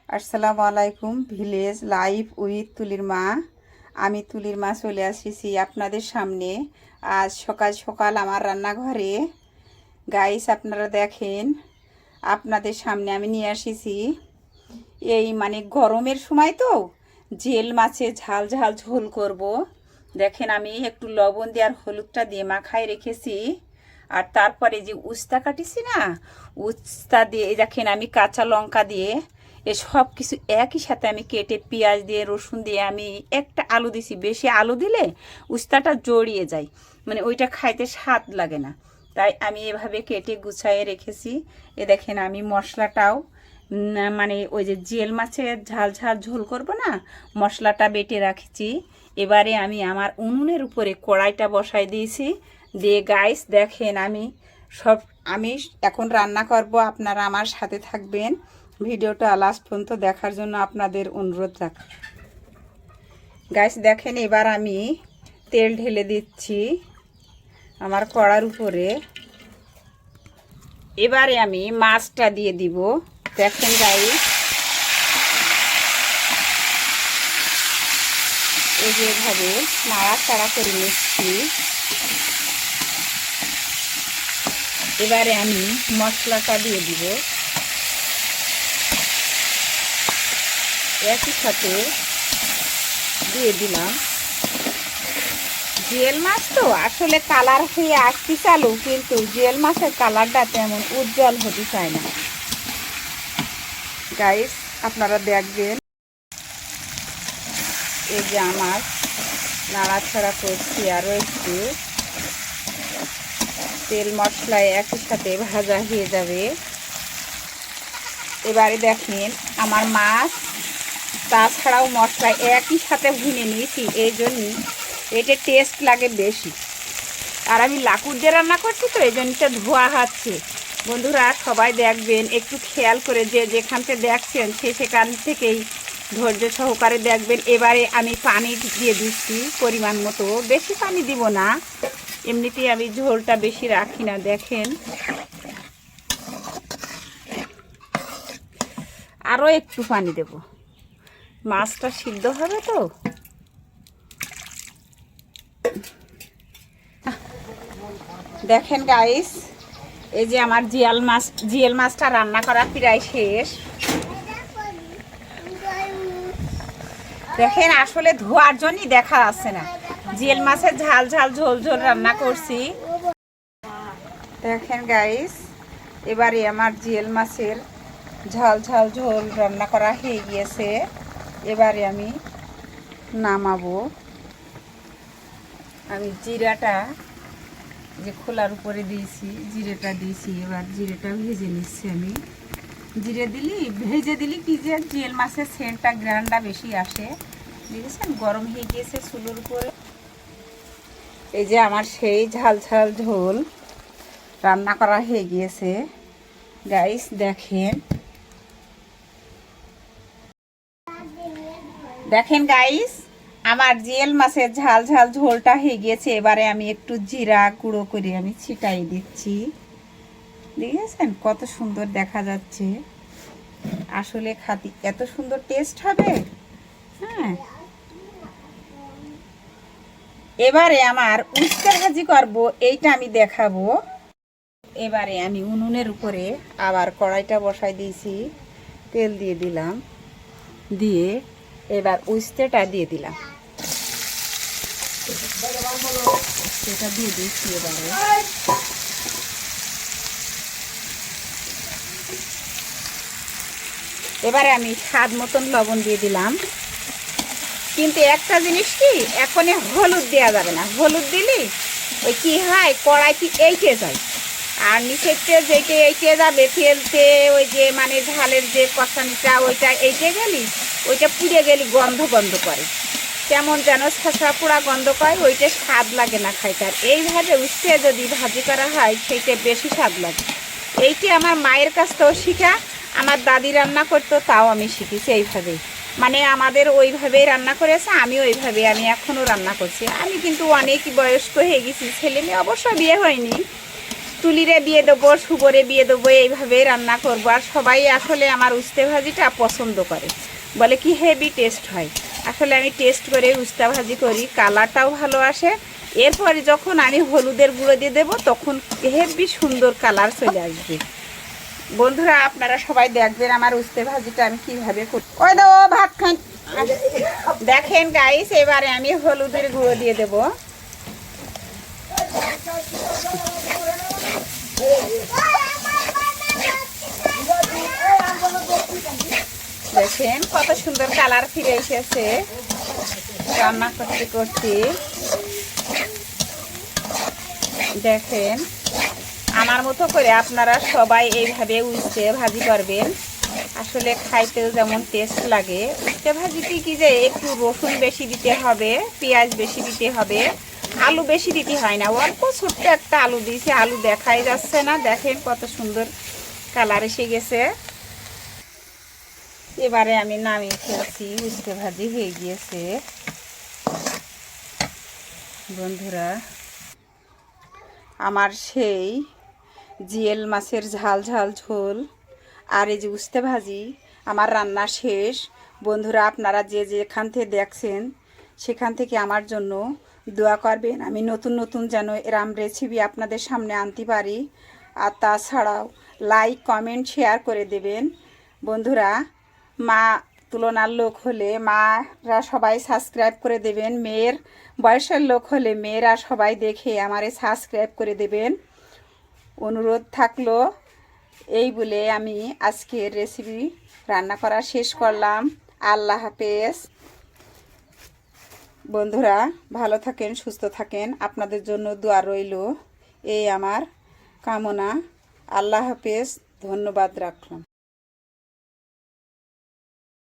আসসালামু আলাইকুম। Village life with তুলির মা। আমি তুলির মা চলে আসিছি আপনাদের সামনে। আজ সকাল সকাল আমার রান্নাঘরে গাইস আপনারা দেখেন, আপনাদের সামনে আমি নিয়ে আসিছি এই গরমের সময় তো জেল মাছের ঝাল ঝাল ঝোল করব। দেখেন আমি একটু লবণ দিয়ে আর হলুদটা দিয়ে মাখায় রেখেছি। আর তারপরে যে উস্তা কাটিছি না, উস্তা দিয়ে দেখেন আমি কাঁচা লঙ্কা দিয়ে এ সব কিছু একই সাথে আমি কেটে পেঁয়াজ দিয়ে রসুন দিয়ে আমি একটা আলু দিছি। বেশি আলু দিলে উস্তাটা জড়িয়ে যায়, ওইটা খাইতে স্বাদ লাগে না। তাই আমি এভাবে কেটে গুছাইয়ে রেখেছি। এ দেখেন আমি মশলাটাও ওই যে জেল মাছের ঝাল ঝাল ঝোল করব না, মশলাটা বেটে রাখছি। এবারে আমি আমার উনুনের উপরে কড়াইটা বসাই দিয়েছি। দিয়ে গাইস দেখেন আমি এখন রান্না করব। আপনারা আমার সাথে থাকবেন, ভিডিওটা লাস্ট পর্যন্ত দেখার জন্য আপনাদের অনুরোধ রাখ। গাইস দেখেন এবার আমি তেল ঢেলে দিচ্ছি আমার কড়ার উপরে। এবারে আমি মাছটা দিয়ে দিব। দেখেন গাইস এই যে এভাবে নাড়াচাড়া করে নিচ্ছি। এবারে আমি মশলাটা দিয়ে দিব, একই সাথে দিয়ে দিলাম। জিয়েল মাছ তো আসলে কালার হয়ে আসতে চালু, কিন্তু জিয়েল মাছের কালারটা তেমন উজ্জ্বল হতে চায় না। গাইস আপনারা দেখবেন এই যে আমার নাড়াচাড়া করছি, আরও একটু তেল মশলায় একই সাথে ভাজা হয়ে যাবে। এবারে দেখেন আমার মাছ তাছাড়াও মশলা একই সাথে ভুনে নিয়েছি, এই জন্যই এটা টেস্ট লাগে বেশি। আর আমি লাকুর দিয়ে রান্না করছি তো এই জন্যটা ধোয়া হচ্ছে। বন্ধুরা সবাই দেখবেন, একটু খেয়াল করে যে যেখান থেকে দেখছেন সেখান থেকেই ধৈর্য সহকারে দেখবেন। এবারে আমি পানি দিয়ে দিচ্ছি পরিমাণ মতো, বেশি পানি দিব না, এমনিতেই আমি ঝোলটা বেশি রাখি না। দেখেন আরও একটু পানি দেব, মাছটা সিদ্ধ হবে তো। দেখেন গাইস এই যে আমার জিয়েল মাছটা রান্না করা প্রায় শেষ। দেখেন আসলে ধোয়ার জন্যই দেখা যাচ্ছে না। জিয়েল মাছের ঝাল ঝাল ঝোল ঝোল রান্না করছি। দেখেন গাইস এবারে আমার জিয়েল মাছের ঝাল ঝাল ঝোল রান্না করা হয়ে গিয়েছে। এবারে আমি নামাবো। আমি জিরাটা যে খোলার উপরে দিয়েছি, জিরেটা দিয়েছি। এবার জিরেটা ভেজে নিচ্ছি আমি। জিরে ভেজে দিলি কি যে জিয়েল মাছের সেন্টটা গ্রানটা বেশি আসে। বুঝেছেন, গরম হয়ে গিয়েছে চুলোর উপরে। এই যে আমার সেই ঝাল ঝাল ঝোল রান্না করা হয়ে গিয়েছে। গাইস দেখেন গাইস আমার জিয়েল মাছের ঝাল ঝাল ঝোলটা হয়ে গিয়েছে। এবারে আমি একটু জিরা গুঁড়ো করে আমি ছিটাই দিচ্ছি। দেখেছেন কত সুন্দর দেখা যাচ্ছে। আসলে খাতি এত সুন্দর টেস্ট হবে। হ্যাঁ, এবারে আমার উস্তা ভাজি করব, এইটা আমি দেখাবো। এবারে আমি উনুনের উপরে আবার কড়াইটা বসাই দিয়েছি, তেল দিয়ে দিলাম। দিয়ে এবার উস্তাটা দিয়ে দিলাম, এটা দিয়ে দিচ্ছি। এবারে আমি স্বাদ মতন লবণ দিয়ে দিলাম। কিন্তু একটা জিনিস কি, এখন হলুদ দেওয়া যাবে না। হলুদ দিলে ওই কি হয়, কড়াইটি এইটে যায়, আর নিচেরতে যেতে এইটে যাবে ফেলতে, ওই যে ঝালের যে কষানিটা ওইটা এইটে গেলি, ওইটা পুড়ে গেলি গন্ধ গন্ধ করে, কেমন যেন শসা পোড়া গন্ধ করে, ওইটা স্বাদ লাগে না খাইতে। আর এইভাবে উঠতে যদি ভাজি করা হয় সেইটা বেশি স্বাদ লাগে। এইটি আমার মায়ের কাছ থেকেও শিখা, আমার দাদি রান্না করতো তাও আমি শিখেছি এইভাবেই। আমাদের ওইভাবেই রান্না করেছে, আমি এখনও রান্না করছি। আমি কিন্তু অনেক বয়স্ক হয়ে গেছি, ছেলে মেয়ে অবশ্য বিয়ে হয়নি, তুলিরে বিয়ে দেবো, শুভরে বিয়ে দেবো, এইভাবেই রান্না করবো। আর সবাই আসলে আমার উস্তে ভাজিটা পছন্দ করে, বলে কি হেভি টেস্ট হয়। আসলে আমি টেস্ট করে উস্তা ভাজি করি, কালারটাও ভালো আসে। এরপরে যখন আমি হলুদের গুঁড়ো দিয়ে দেবো তখন হেভি সুন্দর কালার চলে আসবে। বন্ধুরা আপনারা সবাই দেখবেন আমার উস্তে ভাজিটা আমি কিভাবে করি। ওই দো ভাত খান। দেখেন গাইস, এবারে আমি হলুদের গুঁড়ো দিয়ে দেব। দেখেন কত সুন্দর কালার ফিরে এসেছে রান্না করতে করতে। দেখেন আমার মতো করে আপনারা সবাই এইভাবে উস্তে ভাজি করবেন, আসলে খাইতেও যেমন টেস্ট লাগে। উস্তে ভাজিতে কি যে একটু রসুন বেশি দিতে হবে, পেঁয়াজ বেশি দিতে হবে, আলু বেশি দিতে হয় না। অল্প ছোট্ট একটা আলু দিয়েছি, আলু দেখাই যাচ্ছে না। দেখেন কত সুন্দর কালার এসে গেছে। এবারে আমি নামিয়ে ফেলছি, উস্তে ভাজি হয়ে গিয়েছে। বন্ধুরা আমার সেই জিয়েল মাছের ঝাল ঝাল ঝোল আর এই যে উস্তে ভাজি আমার রান্না শেষ। বন্ধুরা আপনারা যে যেখান থেকে দেখছেন সেখান থেকে আমার জন্য দোয়া করবেন, আমি নতুন নতুন যেন এরম রেসিপি আপনাদের সামনে আনতে পারি। আর তাছাড়াও লাইক কমেন্ট শেয়ার করে দেবেন। বন্ধুরা মা তুলনার লোক হলে মারা সবাই সাবস্ক্রাইব করে দেবেন, মেয়ের বয়সের লোক হলে মেয়েরা সবাই দেখে আমারে সাবস্ক্রাইব করে দেবেন, অনুরোধ থাকলো। এই বলে আমি আজকের রেসিপি রান্না করা শেষ করলাম। আল্লাহ হাফেজ। বন্ধুরা ভালো থাকেন, সুস্থ থাকেন, আপনাদের জন্য দোয়া রইল, এই আমার কামনা। আল্লাহ হাফেজ, ধন্যবাদ রাখলাম।